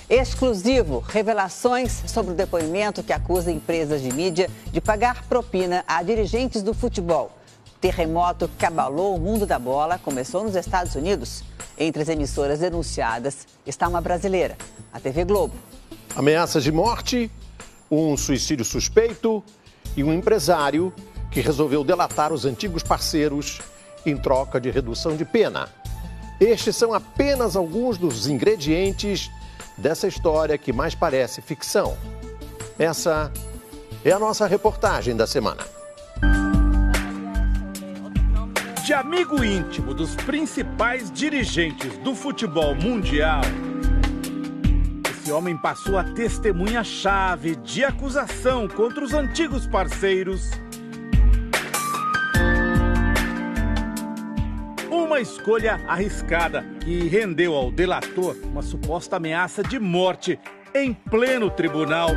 Exclusivo, revelações sobre o depoimento que acusa empresas de mídia de pagar propina a dirigentes do futebol. Terremoto que abalou o mundo da bola começou nos Estados Unidos. Entre as emissoras denunciadas está uma brasileira, a TV Globo. Ameaças de morte, um suicídio suspeito e um empresário que resolveu delatar os antigos parceiros em troca de redução de pena. Estes são apenas alguns dos ingredientes dessa história que mais parece ficção. Essa é a nossa reportagem da semana. De amigo íntimo dos principais dirigentes do futebol mundial, esse homem passou a testemunha-chave de acusação contra os antigos parceiros. Uma escolha arriscada que rendeu ao delator uma suposta ameaça de morte em pleno tribunal.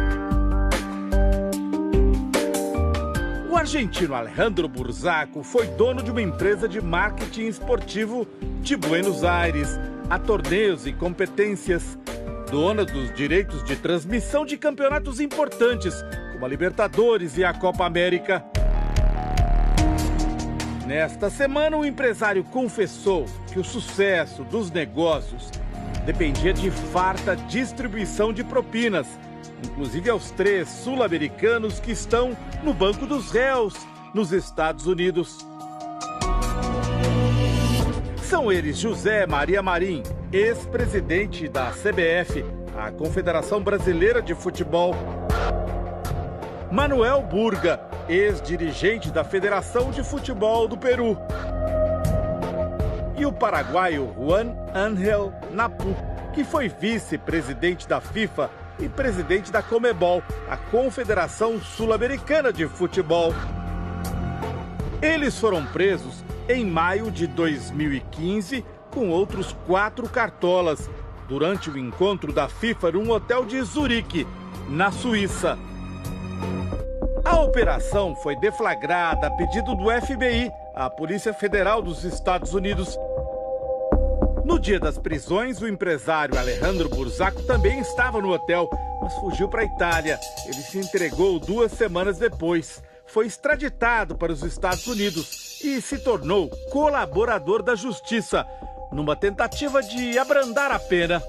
O argentino Alejandro Burzaco foi dono de uma empresa de marketing esportivo de Buenos Aires, a torneios e competências, dona dos direitos de transmissão de campeonatos importantes, como a Libertadores e a Copa América. Nesta semana, o empresário confessou que o sucesso dos negócios dependia de farta distribuição de propinas, inclusive aos 3 sul-americanos que estão no banco dos réus nos Estados Unidos. São eles José Maria Marim, ex-presidente da CBF, a Confederação Brasileira de Futebol; Manuel Burga, ex-dirigente da Federação de Futebol do Peru; e o paraguaio Juan Ángel Napu, que foi vice-presidente da FIFA e presidente da Conmebol, a Confederação Sul-Americana de Futebol. Eles foram presos em maio de 2015 com outros 4 cartolas, durante o encontro da FIFA num hotel de Zurique, na Suíça. A operação foi deflagrada a pedido do FBI, a Polícia Federal dos Estados Unidos. No dia das prisões, o empresário Alejandro Burzaco também estava no hotel, mas fugiu para a Itália. Ele se entregou 2 semanas depois. Foi extraditado para os Estados Unidos e se tornou colaborador da Justiça, numa tentativa de abrandar a pena.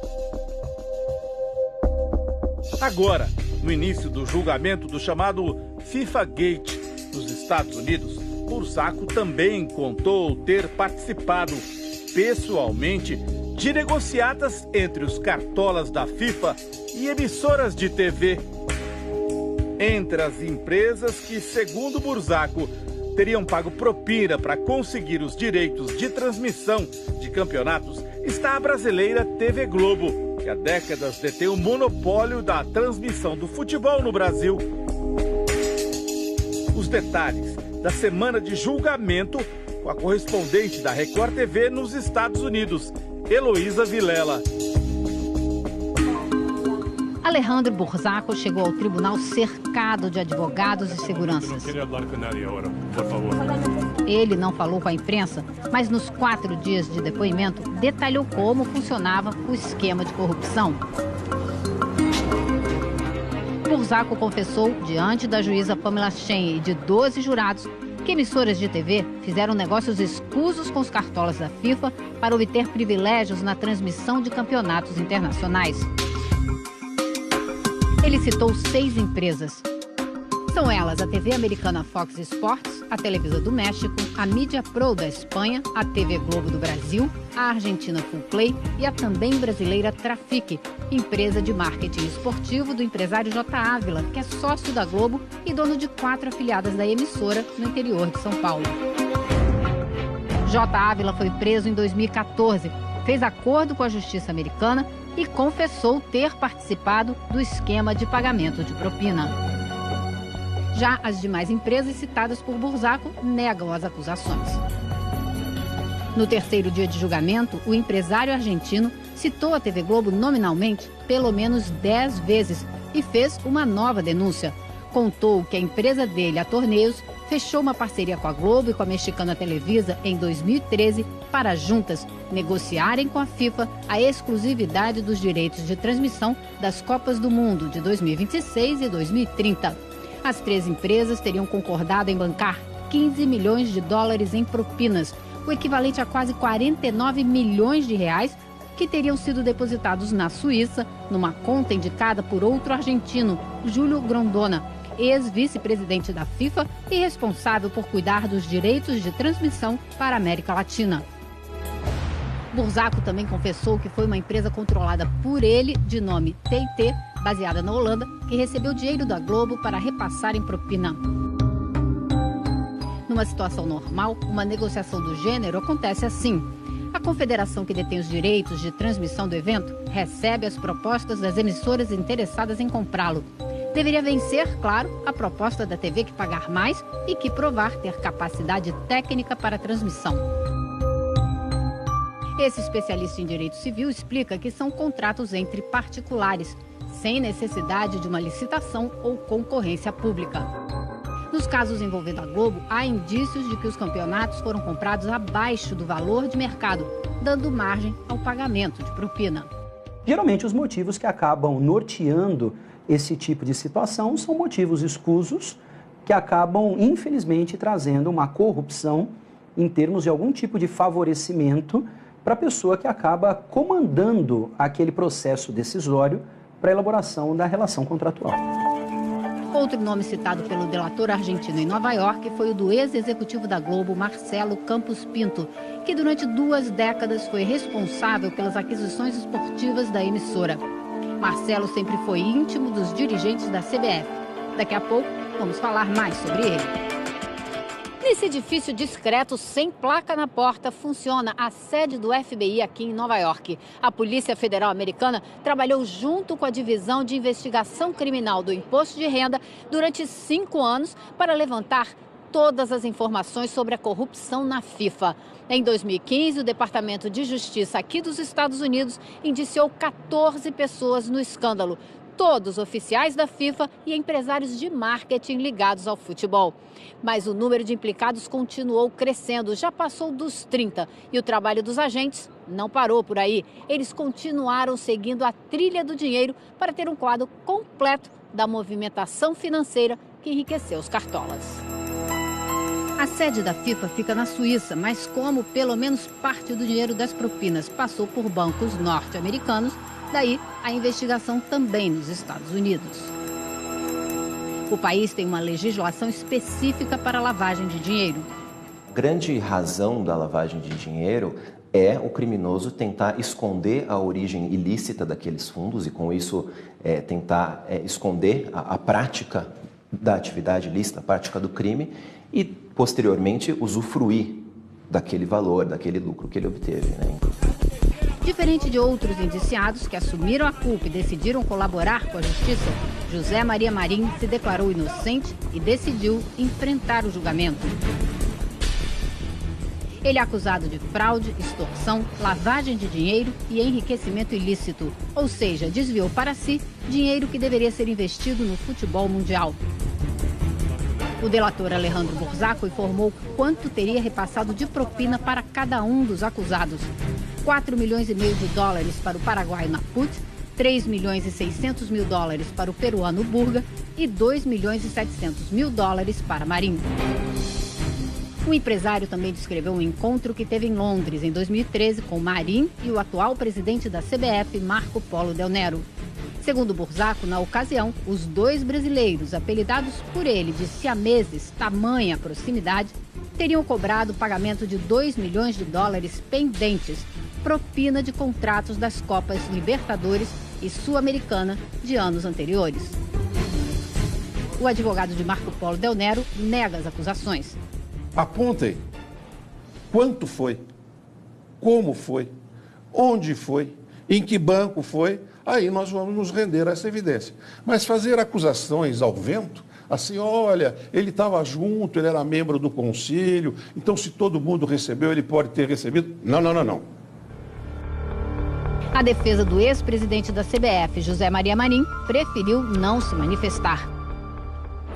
Agora, no início do julgamento do chamado FIFA Gate nos Estados Unidos, Burzaco também contou ter participado pessoalmente de negociatas entre os cartolas da FIFA e emissoras de TV. Entre as empresas que, segundo Burzaco, teriam pago propina para conseguir os direitos de transmissão de campeonatos, está a brasileira TV Globo, que há décadas detém o monopólio da transmissão do futebol no Brasil. Os detalhes da semana de julgamento com a correspondente da Record TV nos Estados Unidos, Heloísa Vilela. Alejandro Burzaco chegou ao tribunal cercado de advogados e seguranças. Ele não falou com a imprensa, mas nos 4 dias de depoimento detalhou como funcionava o esquema de corrupção. Burzaco confessou, diante da juíza Pamela Chen e de 12 jurados, que emissoras de TV fizeram negócios escusos com os cartolas da FIFA para obter privilégios na transmissão de campeonatos internacionais. Ele citou 6 empresas. São elas a TV americana Fox Sports, a Televisa do México, a Mídia Pro da Espanha, a TV Globo do Brasil, a Argentina Fullplay e a também brasileira Trafic, empresa de marketing esportivo do empresário J. Ávila, que é sócio da Globo e dono de 4 afiliadas da emissora no interior de São Paulo. J. Ávila foi preso em 2014, fez acordo com a justiça americana e confessou ter participado do esquema de pagamento de propina. Já as demais empresas citadas por Burzaco negam as acusações. No terceiro dia de julgamento, o empresário argentino citou a TV Globo nominalmente pelo menos 10 vezes e fez uma nova denúncia. contou que a empresa dele, a Torneios, fechou uma parceria com a Globo e com a mexicana Televisa em 2013 para juntas negociarem com a FIFA a exclusividade dos direitos de transmissão das Copas do Mundo de 2026 e 2030. As 3 empresas teriam concordado em bancar 15 milhões de dólares em propinas, o equivalente a quase 49 milhões de reais, que teriam sido depositados na Suíça, numa conta indicada por outro argentino, Júlio Grondona, ex-vice-presidente da FIFA e responsável por cuidar dos direitos de transmissão para a América Latina. Burzaco também confessou que foi uma empresa controlada por ele, de nome TIT, baseada na Holanda, que recebeu dinheiro da Globo para repassar em propina. Numa situação normal, uma negociação do gênero acontece assim. A confederação que detém os direitos de transmissão do evento recebe as propostas das emissoras interessadas em comprá-lo. Deveria vencer, claro, a proposta da TV que pagar mais e que provar ter capacidade técnica para a transmissão. Esse especialista em direito civil explica que são contratos entre particulares, sem necessidade de uma licitação ou concorrência pública. Nos casos envolvendo a Globo, há indícios de que os campeonatos foram comprados abaixo do valor de mercado, dando margem ao pagamento de propina. Geralmente, os motivos que acabam norteando esse tipo de situação são motivos escusos que acabam, infelizmente, trazendo uma corrupção em termos de algum tipo de favorecimento para a pessoa que acaba comandando aquele processo decisório para a elaboração da relação contratual. Outro nome citado pelo delator argentino em Nova York foi o do ex-executivo da Globo, Marcelo Campos Pinto, que durante 2 décadas foi responsável pelas aquisições esportivas da emissora. Marcelo sempre foi íntimo dos dirigentes da CBF. Daqui a pouco, vamos falar mais sobre ele. Nesse edifício discreto, sem placa na porta, funciona a sede do FBI aqui em Nova York. A Polícia Federal Americana trabalhou junto com a Divisão de Investigação Criminal do Imposto de Renda durante 5 anos para levantar todas as informações sobre a corrupção na FIFA. Em 2015, o Departamento de Justiça aqui dos Estados Unidos indiciou 14 pessoas no escândalo, todos oficiais da FIFA e empresários de marketing ligados ao futebol. Mas o número de implicados continuou crescendo, já passou dos 30. E o trabalho dos agentes não parou por aí. Eles continuaram seguindo a trilha do dinheiro para ter um quadro completo da movimentação financeira que enriqueceu os cartolas. A sede da FIFA fica na Suíça, mas como pelo menos parte do dinheiro das propinas passou por bancos norte-americanos, daí a investigação também nos Estados Unidos. O país tem uma legislação específica para a lavagem de dinheiro. A grande razão da lavagem de dinheiro é o criminoso tentar esconder a origem ilícita daqueles fundos e, com isso, tentar esconder a prática da atividade ilícita, a prática do crime e, posteriormente, usufruir daquele valor, daquele lucro que ele obteve, né? Diferente de outros indiciados que assumiram a culpa e decidiram colaborar com a justiça, José Maria Marim se declarou inocente e decidiu enfrentar o julgamento. Ele é acusado de fraude, extorsão, lavagem de dinheiro e enriquecimento ilícito, ou seja, desviou para si dinheiro que deveria ser investido no futebol mundial. O delator Alejandro Burzaco informou quanto teria repassado de propina para cada um dos acusados. 4 milhões e meio de dólares para o paraguaio Naput, 3 milhões e 600 mil dólares para o peruano Burga e 2 milhões e 700 mil dólares para Marinho. O empresário também descreveu um encontro que teve em Londres em 2013 com Marinho e o atual presidente da CBF, Marco Polo Del Nero. Segundo Burzaco, na ocasião, os 2 brasileiros, apelidados por ele de siameses, tamanha proximidade, teriam cobrado o pagamento de 2 milhões de dólares pendentes, propina de contratos das Copas Libertadores e Sul-Americana de anos anteriores. O advogado de Marco Polo Del Nero nega as acusações. Apontem quanto foi, como foi, onde foi, em que banco foi, aí nós vamos nos render a essa evidência. Mas fazer acusações ao vento, assim, olha, ele estava junto, ele era membro do conselho, então se todo mundo recebeu, ele pode ter recebido. Não. A defesa do ex-presidente da CBF, José Maria Marim, preferiu não se manifestar.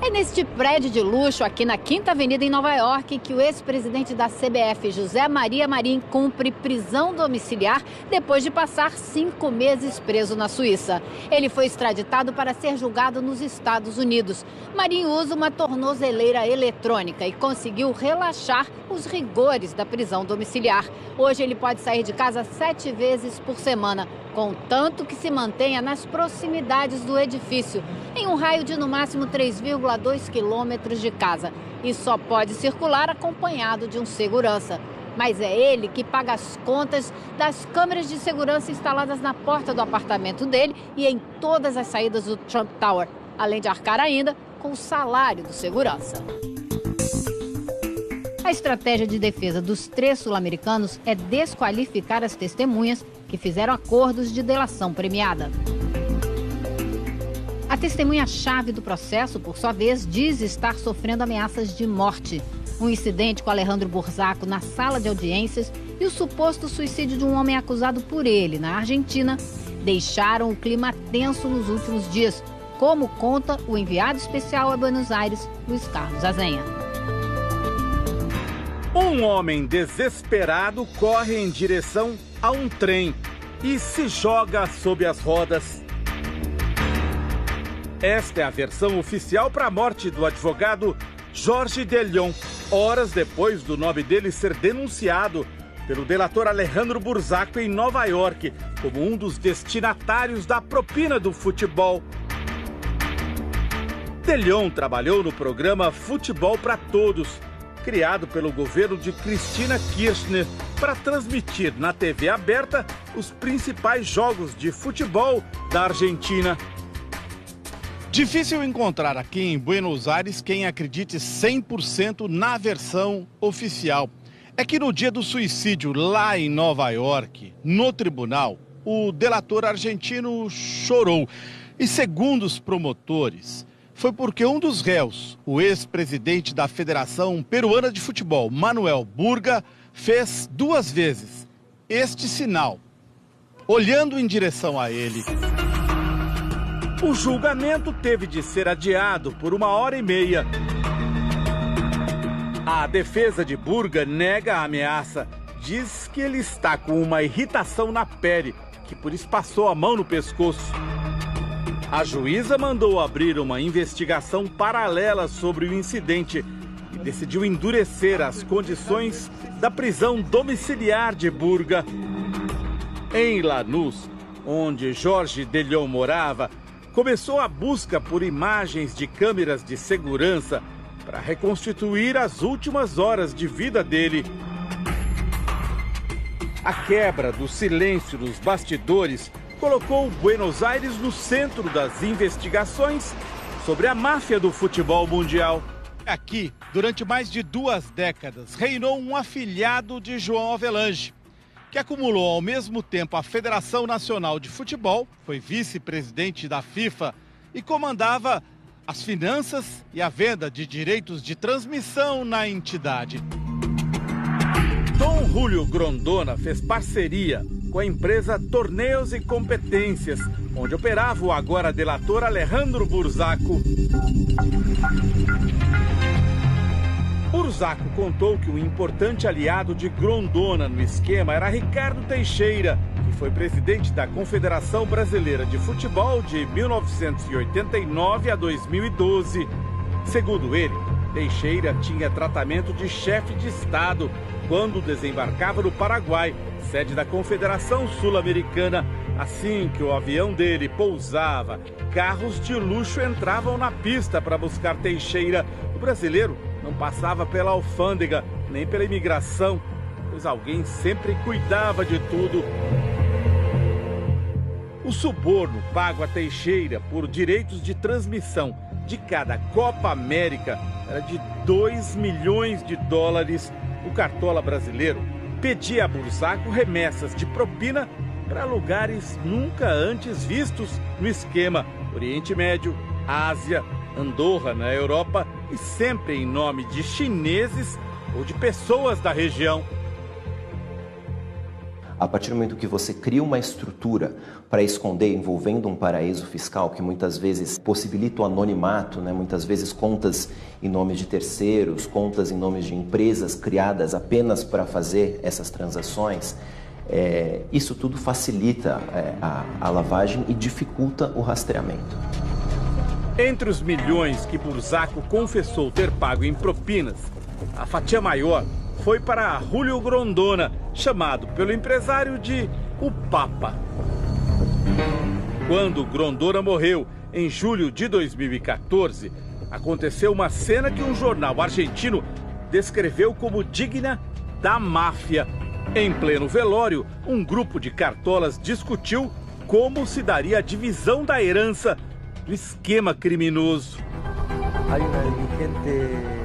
É neste prédio de luxo, aqui na Quinta Avenida, em Nova York, que o ex-presidente da CBF, José Maria Marim, cumpre prisão domiciliar depois de passar 5 meses preso na Suíça. Ele foi extraditado para ser julgado nos Estados Unidos. Marim usa uma tornozeleira eletrônica e conseguiu relaxar os rigores da prisão domiciliar. Hoje ele pode sair de casa 7 vezes por semana, contanto que se mantenha nas proximidades do edifício, em um raio de no máximo 3,2 quilômetros de casa. E só pode circular acompanhado de um segurança. Mas é ele que paga as contas das câmeras de segurança instaladas na porta do apartamento dele e em todas as saídas do Trump Tower, além de arcar ainda com o salário do segurança. A estratégia de defesa dos 3 sul-americanos é desqualificar as testemunhas que fizeram acordos de delação premiada. A testemunha-chave do processo, por sua vez, diz estar sofrendo ameaças de morte. Um incidente com Alejandro Burzaco na sala de audiências e o suposto suicídio de um homem acusado por ele, na Argentina, deixaram o clima tenso nos últimos dias, como conta o enviado especial a Buenos Aires, Luiz Carlos Azenha. Um homem desesperado corre em direção a um trem e se joga sob as rodas. Esta é a versão oficial para a morte do advogado Jorge de Leon, horas depois do nome dele ser denunciado pelo delator Alejandro Burzaco em Nova York como um dos destinatários da propina do futebol. De Leon trabalhou no programa Futebol para Todos, criado pelo governo de Cristina Kirchner para transmitir na TV aberta os principais jogos de futebol da Argentina. Difícil encontrar aqui em Buenos Aires quem acredite 100% na versão oficial. É que no dia do suicídio lá em Nova York, no tribunal, o delator argentino chorou. E segundo os promotores, foi porque um dos réus, o ex-presidente da Federação Peruana de Futebol, Manuel Burga, fez 2 vezes este sinal, olhando em direção a ele. O julgamento teve de ser adiado por 1h30. A defesa de Burga nega a ameaça. Diz que ele está com uma irritação na pele, que por isso passou a mão no pescoço. A juíza mandou abrir uma investigação paralela sobre o incidente e decidiu endurecer as condições da prisão domiciliar de Burga. Em Lanús, onde Jorge de Leon morava, começou a busca por imagens de câmeras de segurança para reconstituir as últimas horas de vida dele. A quebra do silêncio nos bastidores colocou Buenos Aires no centro das investigações sobre a máfia do futebol mundial. Aqui, durante mais de 2 décadas, reinou um afilhado de João Avelange, que acumulou ao mesmo tempo a Federação Nacional de Futebol, foi vice-presidente da FIFA e comandava as finanças e a venda de direitos de transmissão na entidade. Dom Julio Grondona fez parceria com a empresa Torneios e Competências, onde operava o agora delator Alejandro Burzaco. Burzaco contou que um importante aliado de Grondona no esquema era Ricardo Teixeira, que foi presidente da Confederação Brasileira de Futebol de 1989 a 2012. Segundo ele, Teixeira tinha tratamento de chefe de Estado quando desembarcava no Paraguai, sede da Confederação Sul-Americana. Assim que o avião dele pousava, carros de luxo entravam na pista para buscar Teixeira. O brasileiro não passava pela alfândega, nem pela imigração, pois alguém sempre cuidava de tudo. O suborno pago a Teixeira por direitos de transmissão de cada Copa América era de $2 milhões. O cartola brasileiro pedia a Burzaco remessas de propina para lugares nunca antes vistos no esquema: Oriente Médio, Ásia, Andorra na Europa, e sempre em nome de chineses ou de pessoas da região. A partir do momento que você cria uma estrutura para esconder envolvendo um paraíso fiscal, que muitas vezes possibilita o anonimato, né? Muitas vezes contas em nome de terceiros, contas em nome de empresas criadas apenas para fazer essas transações, isso tudo facilita a lavagem e dificulta o rastreamento. Entre os milhões que Burzaco confessou ter pago em propinas, a fatia maior foi para Julio Grondona, chamado pelo empresário de o Papa. Quando Grondona morreu, em julho de 2014, aconteceu uma cena que um jornal argentino descreveu como digna da máfia. Em pleno velório, um grupo de cartolas discutiu como se daria a divisão da herança do esquema criminoso.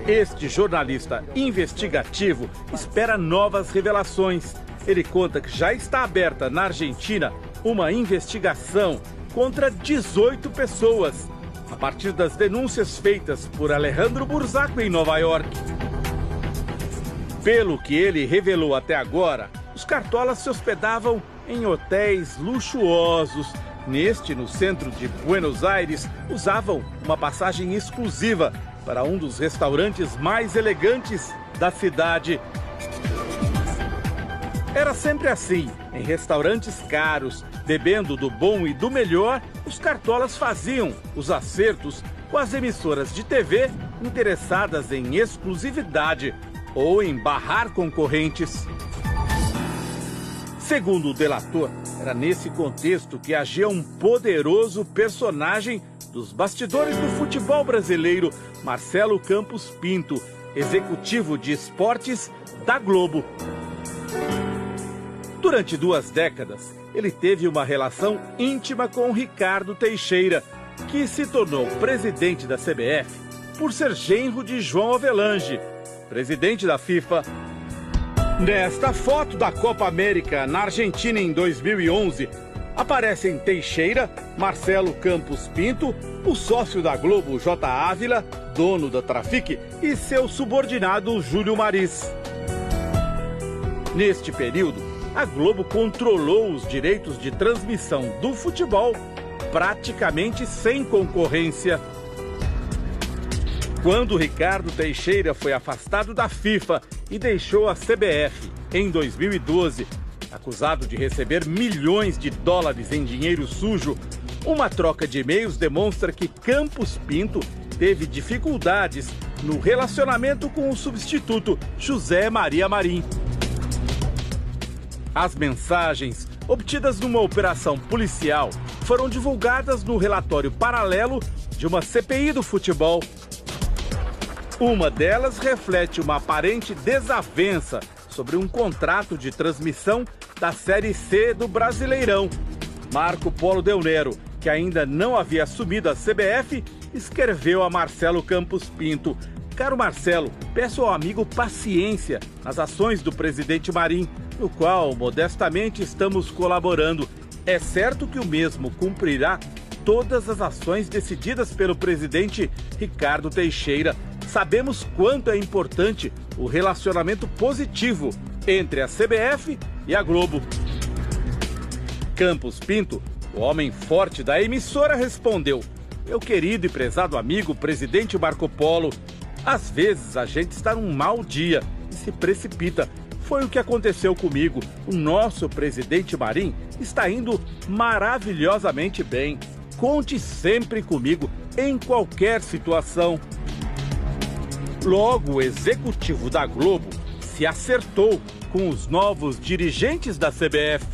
Este jornalista investigativo espera novas revelações. Ele conta que já está aberta na Argentina uma investigação contra 18 pessoas, a partir das denúncias feitas por Alejandro Burzaco em Nova York. Pelo que ele revelou até agora, os cartolas se hospedavam em hotéis luxuosos. Neste, no centro de Buenos Aires, usavam uma passagem exclusiva para um dos restaurantes mais elegantes da cidade. Era sempre assim, em restaurantes caros, bebendo do bom e do melhor, os cartolas faziam os acertos com as emissoras de TV interessadas em exclusividade ou em barrar concorrentes. Segundo o delator, era nesse contexto que agia um poderoso personagem dos bastidores do futebol brasileiro, Marcelo Campos Pinto, executivo de esportes da Globo. Durante 2 décadas, ele teve uma relação íntima com Ricardo Teixeira, que se tornou presidente da CBF por ser genro de João Avelange, presidente da FIFA. Nesta foto da Copa América na Argentina em 2011, aparecem Teixeira, Marcelo Campos Pinto, o sócio da Globo J. Ávila, dono da Trafic, e seu subordinado Júlio Maris. Neste período, a Globo controlou os direitos de transmissão do futebol praticamente sem concorrência. Quando Ricardo Teixeira foi afastado da FIFA e deixou a CBF em 2012, acusado de receber milhões de dólares em dinheiro sujo, uma troca de e-mails demonstra que Campos Pinto teve dificuldades no relacionamento com o substituto José Maria Marim. As mensagens, obtidas numa operação policial, foram divulgadas no relatório paralelo de uma CPI do futebol. Uma delas reflete uma aparente desavença sobre um contrato de transmissão da Série C do Brasileirão. Marco Polo Del Nero, que ainda não havia assumido a CBF, escreveu a Marcelo Campos Pinto: "Caro Marcelo, peço ao amigo paciência nas ações do presidente Marim, no qual modestamente estamos colaborando. É certo que o mesmo cumprirá todas as ações decididas pelo presidente Ricardo Teixeira. Sabemos quanto é importante o relacionamento positivo entre a CBF e a Globo." Campos Pinto, o homem forte da emissora, respondeu: "Meu querido e prezado amigo presidente Marco Polo, às vezes a gente está num mau dia e se precipita. Foi o que aconteceu comigo. O nosso presidente Marim está indo maravilhosamente bem. Conte sempre comigo em qualquer situação." Logo, o executivo da Globo se acertou com os novos dirigentes da CBF.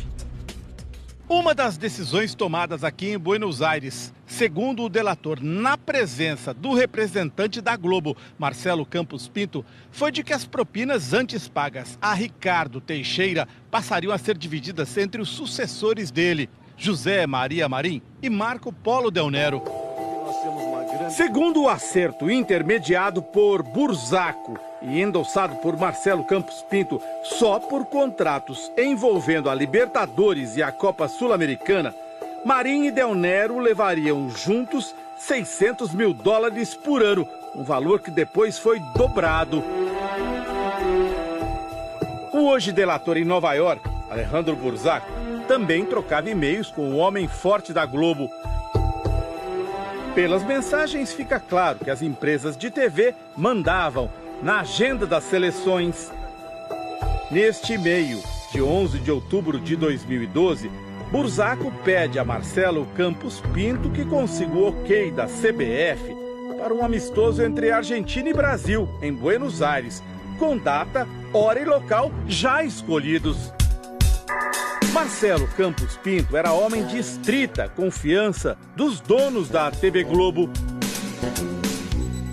Uma das decisões tomadas aqui em Buenos Aires, segundo o delator, na presença do representante da Globo, Marcelo Campos Pinto, foi de que as propinas antes pagas a Ricardo Teixeira passariam a ser divididas entre os sucessores dele, José Maria Marim e Marco Polo Del Nero. Segundo o acerto intermediado por Burzaco e endossado por Marcelo Campos Pinto, só por contratos envolvendo a Libertadores e a Copa Sul-Americana, Marim e Del Nero levariam juntos $600 mil por ano, um valor que depois foi dobrado. O hoje delator em Nova York Alejandro Burzaco, também trocava e-mails com o homem forte da Globo. Pelas mensagens fica claro que as empresas de TV mandavam na agenda das seleções. Neste e-mail, de 11 de outubro de 2012, Burzaco pede a Marcelo Campos Pinto que consiga o ok da CBF para um amistoso entre Argentina e Brasil, em Buenos Aires, com data, hora e local já escolhidos. Marcelo Campos Pinto era homem de estrita confiança dos donos da TV Globo.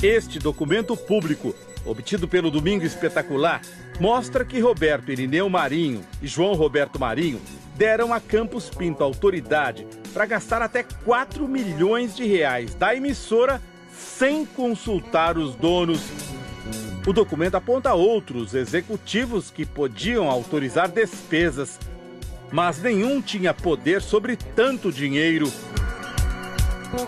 Este documento público, obtido pelo Domingo Espetacular, mostra que Roberto Irineu Marinho e João Roberto Marinho deram a Campos Pinto autoridade para gastar até 4 milhões de reais da emissora sem consultar os donos. O documento aponta outros executivos que podiam autorizar despesas, mas nenhum tinha poder sobre tanto dinheiro.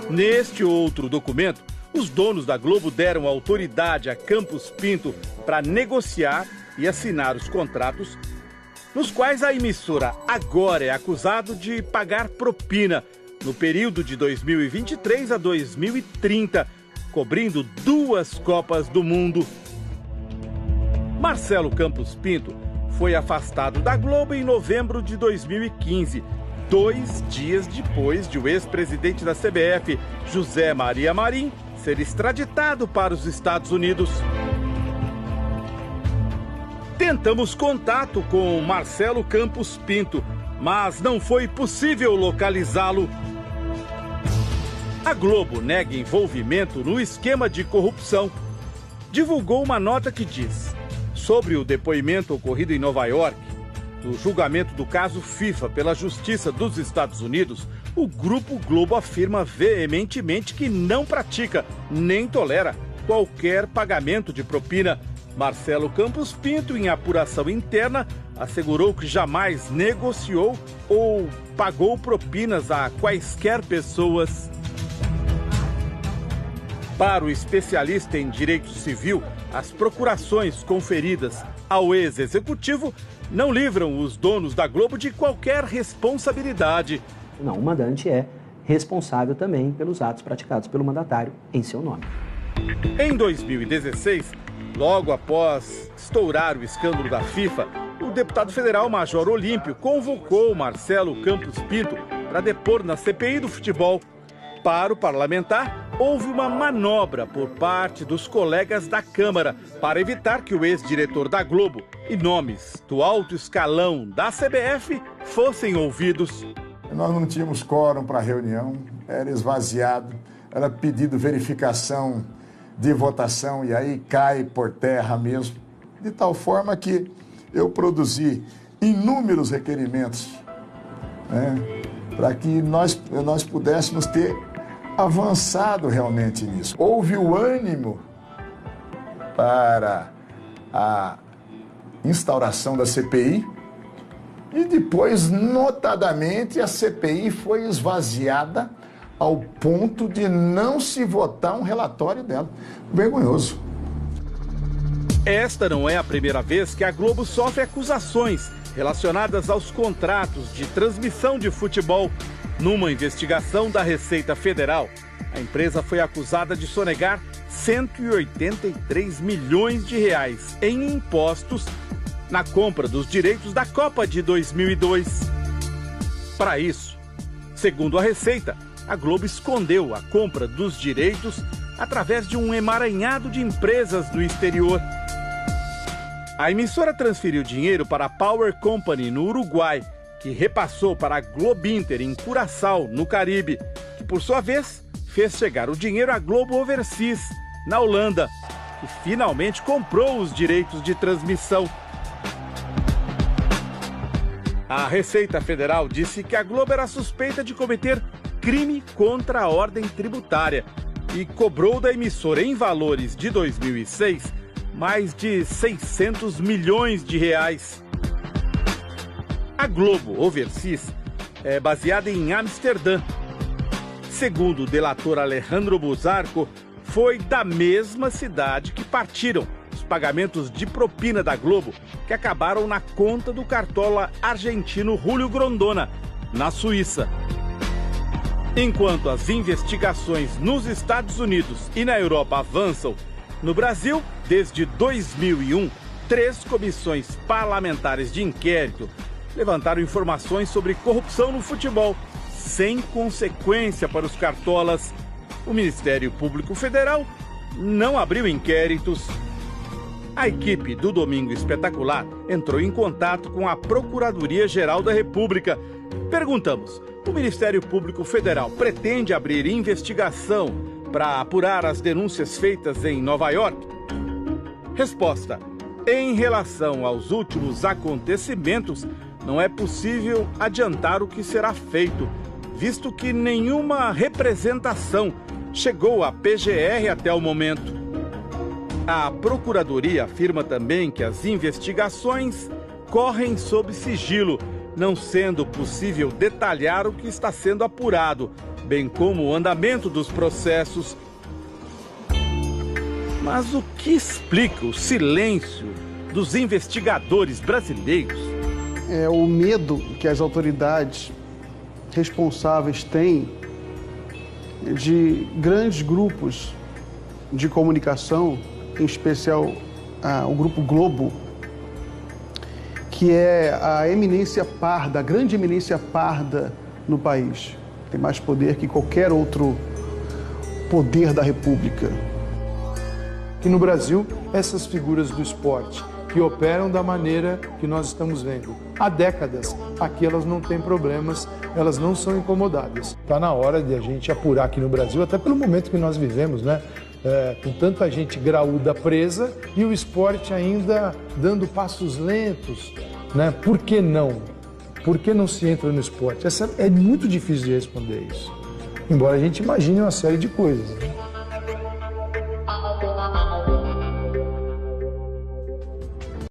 Neste outro documento, os donos da Globo deram autoridade a Campos Pinto para negociar e assinar os contratos, nos quais a emissora agora é acusada de pagar propina no período de 2023 a 2030, cobrindo 2 Copas do Mundo. Marcelo Campos Pinto foi afastado da Globo em novembro de 2015, 2 dias depois de o ex-presidente da CBF, José Maria Marim, ser extraditado para os Estados Unidos. Tentamos contato com Marcelo Campos Pinto, mas não foi possível localizá-lo. A Globo nega envolvimento no esquema de corrupção. Divulgou uma nota que diz: sobre o depoimento ocorrido em Nova York, no julgamento do caso FIFA pela Justiça dos Estados Unidos, o Grupo Globo afirma veementemente que não pratica nem tolera qualquer pagamento de propina. Marcelo Campos Pinto, em apuração interna, assegurou que jamais negociou ou pagou propinas a quaisquer pessoas. Para o especialista em direito civil, as procurações conferidas ao ex-executivo não livram os donos da Globo de qualquer responsabilidade. Não, o mandante é responsável também pelos atos praticados pelo mandatário em seu nome. Em 2016, logo após estourar o escândalo da FIFA, o deputado federal Major Olímpio convocou Marcelo Campos Pinto para depor na CPI do futebol. Para o parlamentar, houve uma manobra por parte dos colegas da Câmara para evitar que o ex-diretor da Globo e nomes do alto escalão da CBF fossem ouvidos. Nós não tínhamos quórum para a reunião, era esvaziado, era pedido verificação de votação e aí cai por terra mesmo, de tal forma que eu produzi inúmeros requerimentos, né, para que nós pudéssemos ter avançado realmente nisso. Houve o ânimo para a instauração da CPI e depois, notadamente, a CPI foi esvaziada ao ponto de não se votar um relatório dela. Vergonhoso. Esta não é a primeira vez que a Globo sofre acusações relacionadas aos contratos de transmissão de futebol. Numa investigação da Receita Federal, a empresa foi acusada de sonegar 183 milhões de reais em impostos na compra dos direitos da Copa de 2002. Para isso, segundo a Receita, a Globo escondeu a compra dos direitos através de um emaranhado de empresas no exterior. A emissora transferiu dinheiro para a Power Company no Uruguai, que repassou para a Globinter em Curaçao, no Caribe, que por sua vez fez chegar o dinheiro à Globo Overseas, na Holanda, que finalmente comprou os direitos de transmissão. A Receita Federal disse que a Globo era suspeita de cometer crime contra a ordem tributária e cobrou da emissora em valores de 2006 mais de 600 milhões de reais. A Globo Overseas é baseada em Amsterdã. Segundo o delator Alejandro Burzaco, foi da mesma cidade que partiram os pagamentos de propina da Globo que acabaram na conta do cartola argentino Julio Grondona, na Suíça. Enquanto as investigações nos Estados Unidos e na Europa avançam, no Brasil, desde 2001, 3 comissões parlamentares de inquérito levantaram informações sobre corrupção no futebol, sem consequência para os cartolas. O Ministério Público Federal não abriu inquéritos. A equipe do Domingo Espetacular entrou em contato com a Procuradoria-Geral da República. Perguntamos: o Ministério Público Federal pretende abrir investigação para apurar as denúncias feitas em Nova York? Resposta: em relação aos últimos acontecimentos, não é possível adiantar o que será feito, visto que nenhuma representação chegou à PGR até o momento. A Procuradoria afirma também que as investigações correm sob sigilo, não sendo possível detalhar o que está sendo apurado, bem como o andamento dos processos. Mas o que explica o silêncio dos investigadores brasileiros? É o medo que as autoridades responsáveis têm de grandes grupos de comunicação, em especial o Grupo Globo, que é a eminência parda, a grande eminência parda no país. Tem mais poder que qualquer outro poder da República. Que no Brasil, essas figuras do esporte que operam da maneira que nós estamos vendo há décadas, aqui elas não têm problemas, elas não são incomodadas. Está na hora de a gente apurar aqui no Brasil, até pelo momento que nós vivemos, né? Com tanta gente graúda presa e o esporte ainda dando passos lentos, né? Por que não? Por que não se entra no esporte? É muito difícil de responder isso, embora a gente imagine uma série de coisas, né?